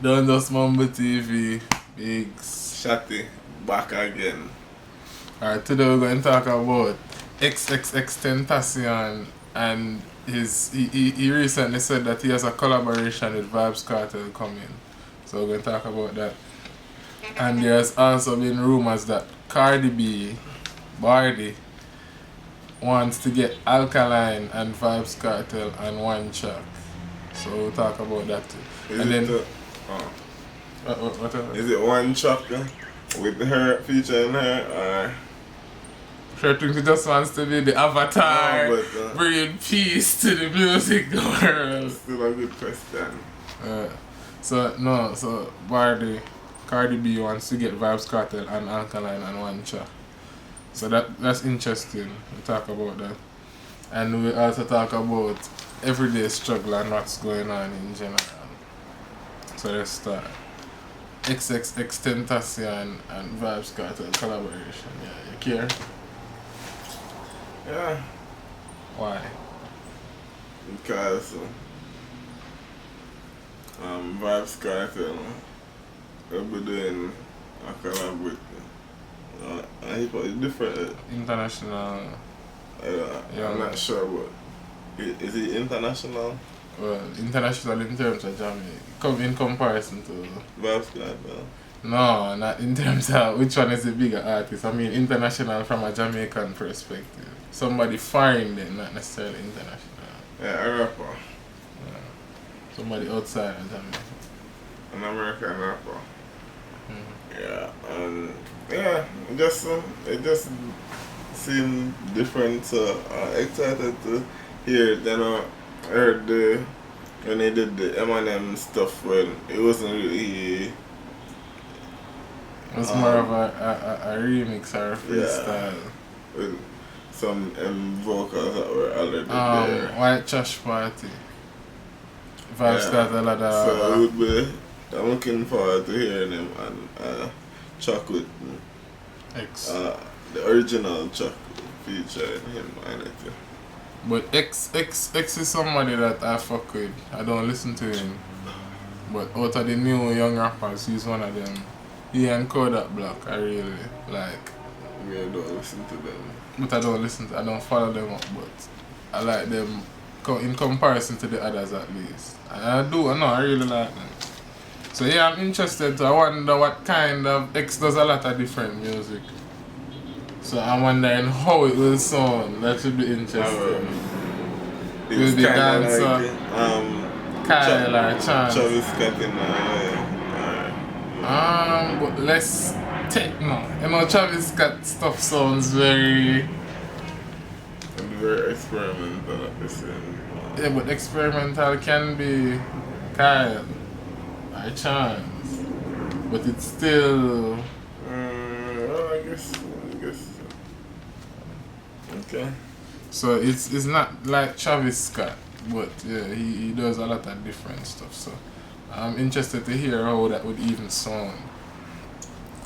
Don't just Mumble TV, Biggs. Shatty, back again. Alright, today we're going to talk about XXXTentacion and he recently said that he has a collaboration with Vybz Kartel coming. So we're going to talk about that. And there's also been rumors that Cardi B, Bardi, wants to get Alkaline and Vybz Kartel on one track. So we'll talk about that too. Is it one track with her featuring her or? Sure, I think he just wants to be the avatar, bringing peace to the music world. Still a good question. So Cardi B wants to get Vybz Kartel and Alkaline on one track. So that's interesting. We talk about that. And we also talk about everyday struggle and what's going on in general. So let's start. XXXTentacion and Vybz Kartel collaboration. Yeah, you care? Yeah. Why? Because Vybz Kartel will be doing a collab with hip hop is different. International. I'm not sure, but is it international? Well, international in terms of Jamaica. In comparison to Vybz Kartel. No, not in terms of which one is the bigger artist. I mean international from a Jamaican perspective. Somebody foreign then, not necessarily international. Yeah, a rapper. Yeah. Somebody outside of Jamaica. An American rapper. Yeah, and it just seemed different. So excited to hear it. Then I heard when they did the Eminem stuff when it wasn't really. It was more of a remix or a freestyle. Yeah, with some vocals that were already there. White Trash Party. Vybz Kartel had so it would be. I'm looking forward to hearing him and track with the original track featuring him on it. But X is somebody that I fuck with. I don't listen to him. But out of the new young rappers, he's one of them. He and Kodak Black, I really like. Yeah, I don't listen to them. But I don't follow them up, but I like them in comparison to the others at least. And I really like them. So yeah, I'm interested to, I wonder what kind of, X does a lot of different music. So I'm wondering how it will sound. That should be interesting. It will be dancer, Kyle or Chance. Travis Scott but less techno. You know, Travis Scott stuff sounds very experimental at the same time. Yeah, but experimental can be Kyle or Chance. But it's still well, I guess. Okay. So it's not like Travis Scott, but yeah, he does a lot of different stuff. So I'm interested to hear how that would even sound.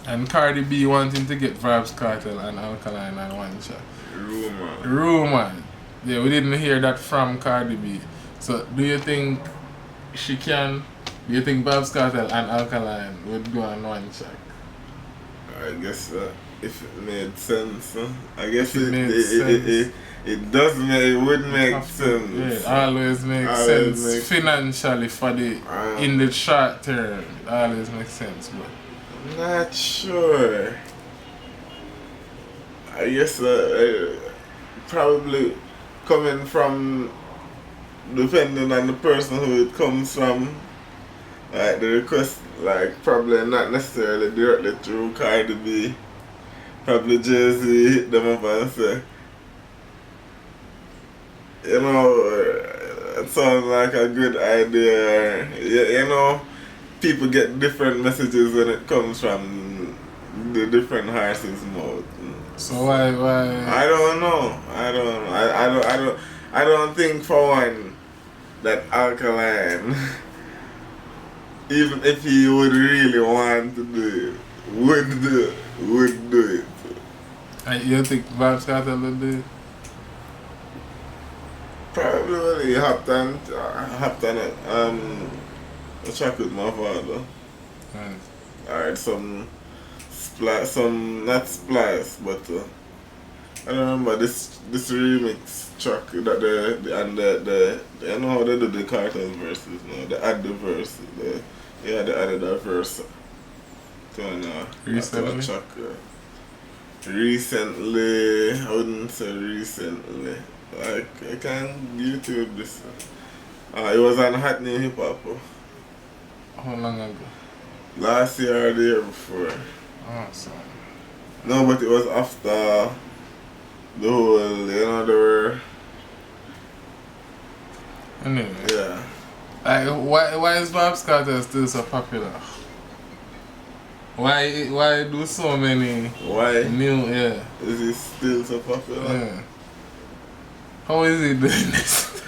And Cardi B wanting to get Vybz Kartel and Alkaline on one track. Rumor. Yeah, we didn't hear that from Cardi B. So do you think she can? Do you think Vybz Kartel and Alkaline would go on one track? I guess if it made sense, I guess it would make sense. Yeah, it always makes sense financially for in the short term. It always makes sense, but I'm not sure. I guess probably coming from, depending on the person who it comes from, like the request, like probably not necessarily directly through Cardi B. Probably Jay-Z hit them up and say, you know, it sounds like a good idea. You know, people get different messages when it comes from the different horses' mouth. So why? I don't know. I don't think for one that Alkaline, even if he would really want to do it, would do it. And you think Vybz Kartel will do it? Probably, hopped on a track with my father. Nice. Alright, some not splice, but I don't remember this remix track that the you know how they do the Kartel verses now. They add the verse, they added that verse to Recently? a track. Recently, I wouldn't say recently. Like I can YouTube this. It was on Hot New Hip Hop. How long ago? Last year or the year before. Awesome. No, but it was after the whole, you know, there were. Anyway. Yeah. Like, why is Vybz Kartel still so popular? Why do so many new, yeah. Is he still so popular? Yeah. How is he doing this?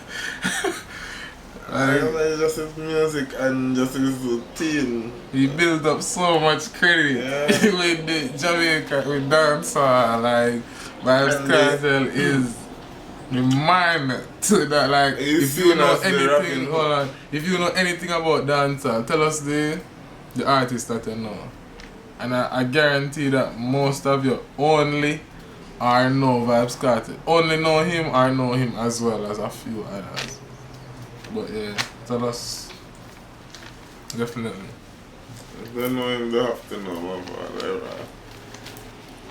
I don't know, just his music and just his routine. He built up so much credit with the Jamaica, with dancehall. Like, Vybz Kartel is the man to that. Like, if you know anything, hold on, if you know anything about dancehall, tell us the artist that you know. And I guarantee that most of you only or know Vybz Kartel. Only know him or know him as well as a few others. But yeah, tell us. Definitely. If they know him, they have to know about it.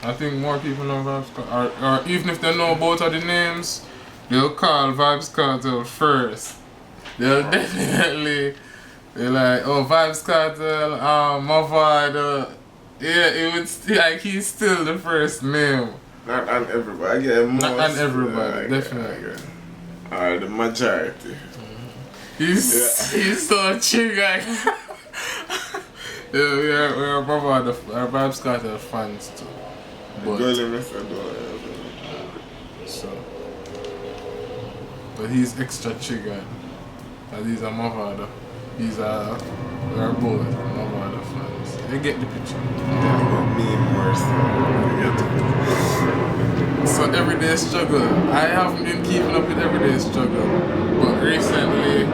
I think more people know Vybz Kartel. Or even if they know both of the names, they'll call Vybz Kartel first. They'll definitely, they're like, oh, Vybz Kartel, Mavard, yeah, it would like he's still the first name. Not on everybody. I get most. Not on everybody, definitely. Or the majority. He's so triggered. Yeah, we're Mavard, Vybz Kartel fans too. But he's extra triggered. Because he's a Mavard. We're both Mavard fans. You get the picture. Me more so everyday struggle. I haven't been keeping up with everyday struggle. But recently,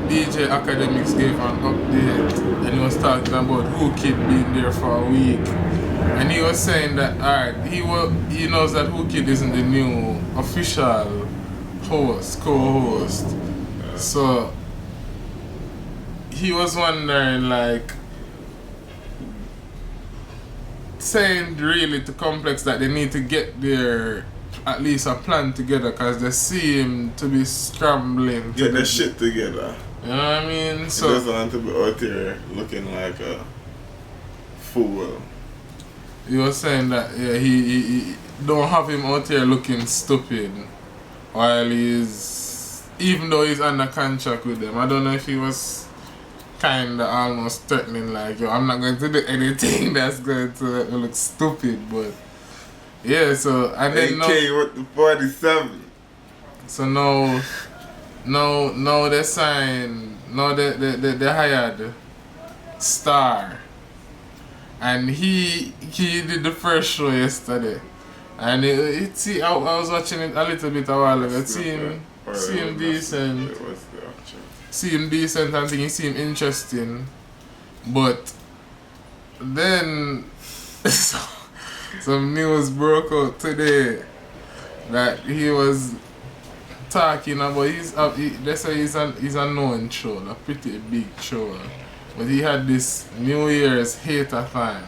DJ Academics gave an update and he was talking about Who Kid being there for a week. And he was saying that, alright, he knows that Who Kid isn't the new official co-host. So he was wondering, like, saying really to Complex that they need to get their at least a plan together because they seem to be scrambling. Get their shit together. You know what I mean? So he doesn't want to be out here looking like a fool. He was saying that he don't have him out here looking stupid while even though he's under contract with them. I don't know if he was kinda almost threatening like, yo, I'm not going to do anything that's going to look stupid, but yeah, so and then AK with the 47. So now they signed, they hired Star. And he did the first show yesterday. And I was watching it a little bit a while ago. See him decent. Seem decent and he seemed interesting, but then some news broke out today that he was talking about they say he's a known show, a pretty big show, but he had this New Year's hater-thon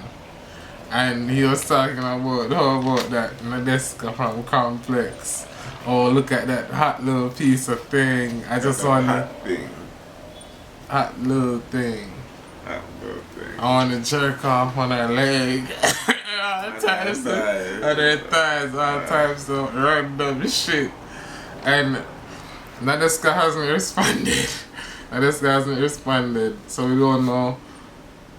and he was talking about how about that Nadeska from Complex. Oh, look at that hot little piece of thing. I just want hot little thing. I want to jerk off on her leg. All types of random shit. And Nadeska hasn't responded. So we don't know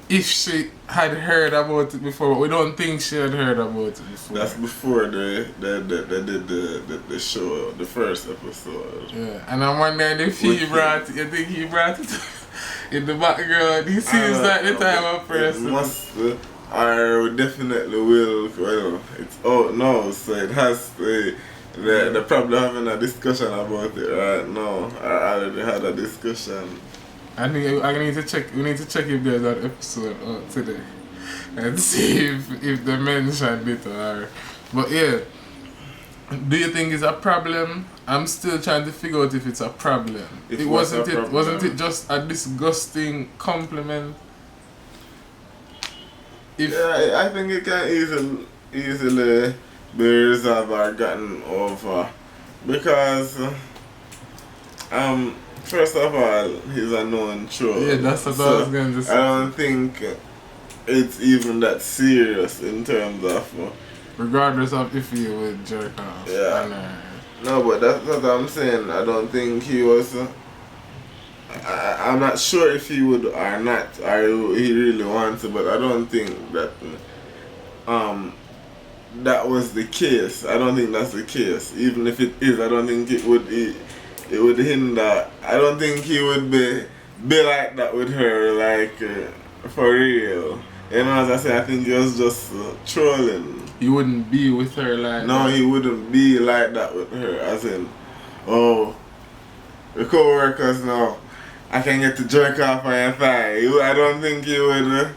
if she had heard about it before, but we don't think she had heard about it before. That's before they did the show, the first episode. Yeah, and I'm wondering if you think he brought it in the background. He seems like the type of person. I definitely will. Well, it's out now, so it has to. They're probably having a discussion about it right now. I already had a discussion. I think I need to check. We need to check if there's an episode out today and see if they mentioned it or. But yeah, do you think it's a problem? I'm still trying to figure out if it's a problem. Wasn't it just a disgusting compliment? Yeah, I think it can easily be resolved or gotten over because first of all, he's a known troll. Yeah, that's what I was going to say. I don't think it's even that serious in terms of regardless of if he would jerk off. Yeah. No, but that's what I'm saying. I don't think he was. I'm not sure if he would or not, or he really wants to, but I don't think that that was the case. I don't think that's the case. Even if it is, I don't think it would hinder. I don't think he would be like that with her, like for real. You know, as I say, I think he was just trolling. He wouldn't be with her like no, that. He wouldn't be like that with her. As in, oh, the co-workers now, I can get to jerk off on your thigh. I don't think he would.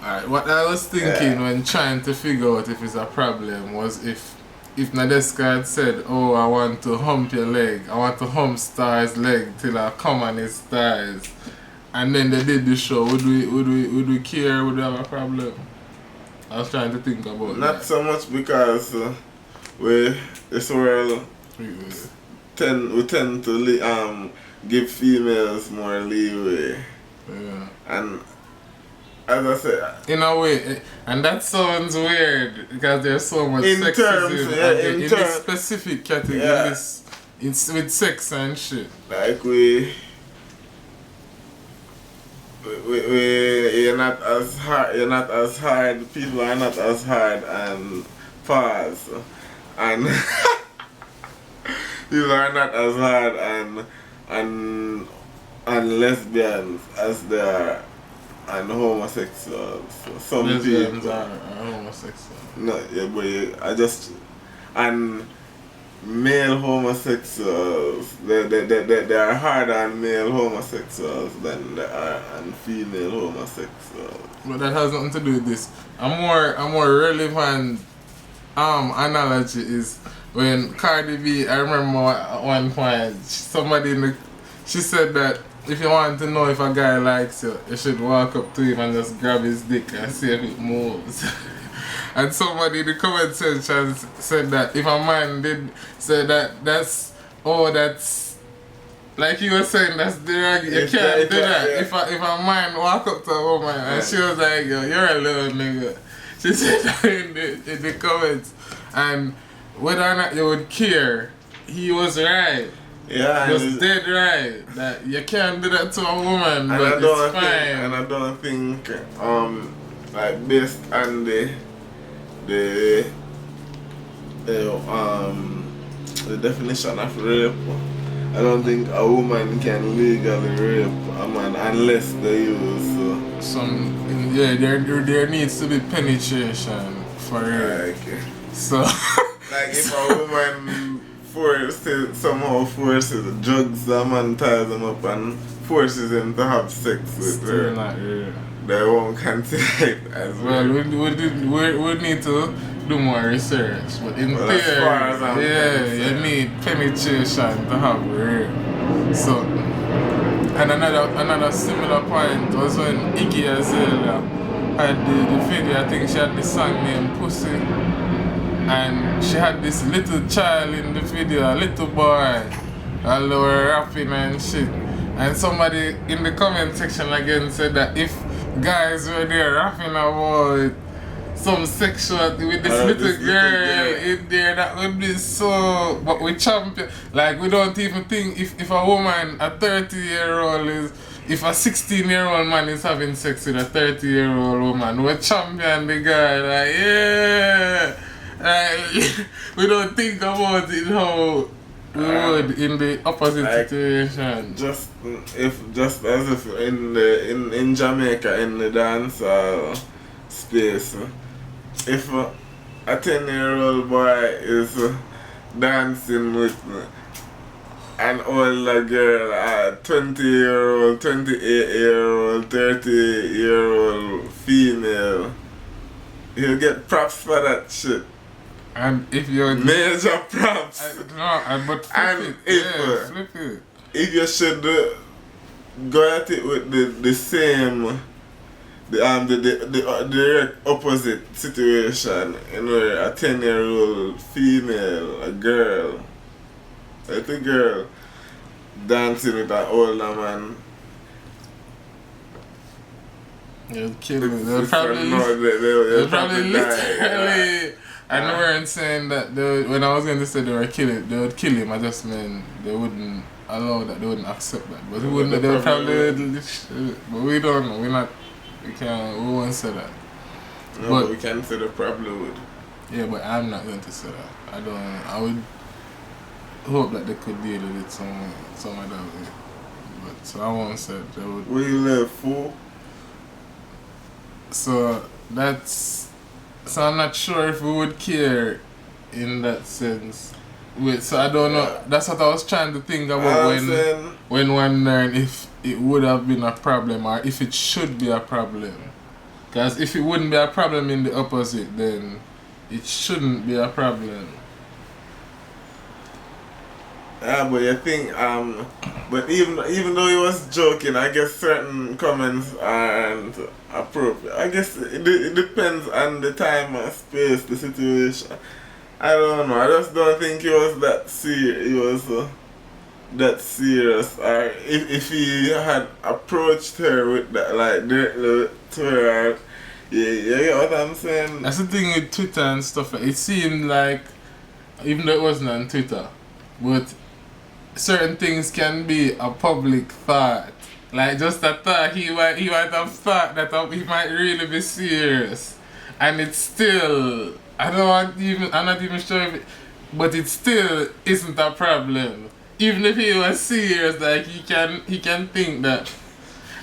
Alright, what I was thinking when trying to figure out if it's a problem was if Nadeska had said, oh, I want to hump your leg. I want to hump Star's leg till I come on his thighs. And then they did the show. Would we care? Would we have a problem? I was trying to think about not that. So much because this world we tend to give females more leeway. Yeah. And as I said, in a way, and that sounds weird because there's so much in sexism terms, in this specific category. Yeah. It's with sex and shit. Like you're not as hard. People are not as hard and fast, and people are not as hard and lesbians as they are and homosexuals. Some lesbians people are homosexual. No, yeah, but and male homosexuals, they are harder on male homosexuals than they are on female homosexuals. But that has nothing to do with this. A more relevant analogy is when Cardi B, I remember at one point, she said that if you want to know if a guy likes you, you should walk up to him and just grab his dick and see if it moves. And somebody in the comment section said that if a man did say that's like you were saying, that's derogatory. You can't do that. Yeah. If a man walk up to a woman and she was like, yo, you're a little nigga. She said that in the comments. And whether or not you would care, he was right. Yeah, he was dead right. That you can't do that to a woman, but it's fine. And I don't think like based on the definition of rape, I don't think a woman can legally rape a man unless they use there needs to be penetration for rape. So like if a woman somehow forces drugs a man, ties him up and forces him to have sex with her, not real. They won't consider it as well. We need to do more research, but in theory, as far as I'm you need penetration to have rape. So, and another similar point was when Iggy Azalea had the video. I think she had the song named Pussy, and she had this little child in the video, a little boy, and they were rapping and shit. And somebody in the comment section again said that if guys were there rapping about some sexuality with this little girl in there, that would be so. But we champion. Like, we don't even think if a woman, a 30-year-old is. If a 16-year-old man is having sex with a 30-year-old woman, we champion the guy. Like, yeah. Like, we don't think about it how we would in the opposite situation. Just as if in Jamaica in the dancehall space, if a 10-year-old boy is dancing with an older girl, a 20-year-old, 28-year-old, 30-year-old female, he'll get props for that shit. And if you're major props. But flip it. If you should go at it with the same, the direct opposite situation, you know, a 10-year-old female, a little girl, dancing with an older man. They'll kill me. They'll probably literally. I weren't saying that when I was going to say they would kill him. I just meant they wouldn't allow that, they wouldn't accept that. But they would probably. But we don't know. We won't say that. No, but we can say they probably would. Yeah, but I'm not going to say that. I would hope that they could deal with it some other way. But so I won't say it. They would. Where you live, fool? So I'm not sure if we would care in that sense. So I don't know. That's what I was trying to think about when one learned if it would have been a problem or if it should be a problem. Because if it wouldn't be a problem in the opposite, then it shouldn't be a problem. Yeah, but you think, but even though he was joking, I guess certain comments aren't appropriate. I guess it depends on the time and space, the situation. I don't know. I just don't think he was that serious. That serious. Or if he had approached her with that, like directly to her, you get what I'm saying? That's the thing with Twitter and stuff. It seemed like, even though it wasn't on Twitter, but certain things can be a public thought. Like just a thought, he might have thought that he might really be serious. And it's still, I'm not even sure if it, but it still isn't a problem. Even if he was serious, like he can think that.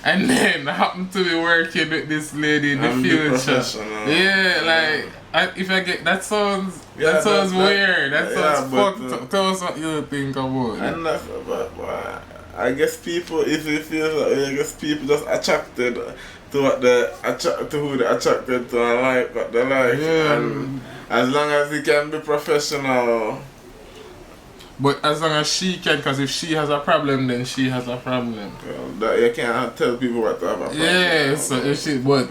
And then happen to be working with this lady in the future. Yeah, like if I get that sounds weird. That sounds fucked up. Tell us what you think about it. And that's about I guess people, if it feels like, I guess people just attracted to who they attracted to and like what they like. Yeah. And as long as he can be professional. But as long as she can, because if she has a problem, then she has a problem. Well, you can't tell people what to have a problem. Yeah, so if she, but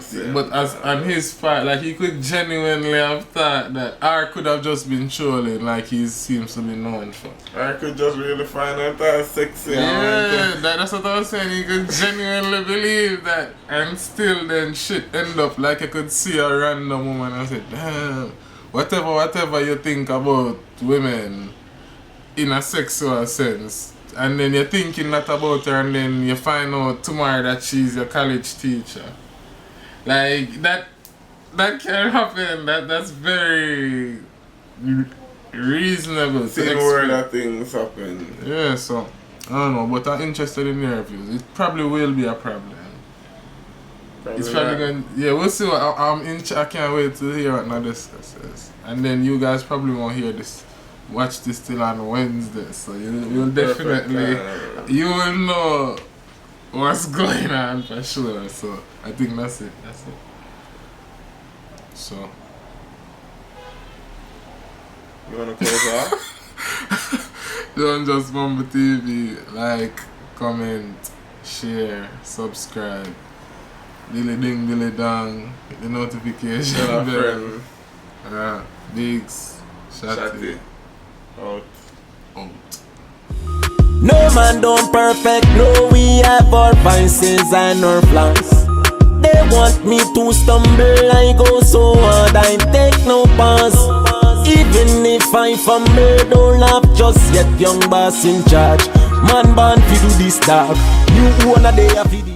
as on his part, like he could genuinely have thought that, or could have just been trolling, like he seems to be known for. I could just really find out that sexy. Yeah, that's what I was saying. He could genuinely believe that, and still then shit end up like I could see a random woman and say, damn, whatever you think about women in a sexual sense, and then you're thinking that about her, and then you find out tomorrow that she's a college teacher. Like that can happen. That's very reasonable. Seeing where that things happen. Yeah, so I don't know, but I'm interested in your views. It probably will be a problem. It's probably going. Yeah, we'll see what I can't wait to hear what Nadeska says, and then you guys probably won't hear this. Watch this till on Wednesday, so you'll definitely you will know what's going on for sure. So I think that's it. So you wanna close off? Don't just Mumble TV, like, comment, share, subscribe, dilly ding dilly dong, hit the notification bell. Yeah, Biggs, Shotty. Out. No man don't perfect, no, we have our vices and our flaws. They want me to stumble, I go so hard, I take no pause. Even if I fumble, don't laugh just yet, young boss in charge. Man born fi do this dog, you wanna day a video.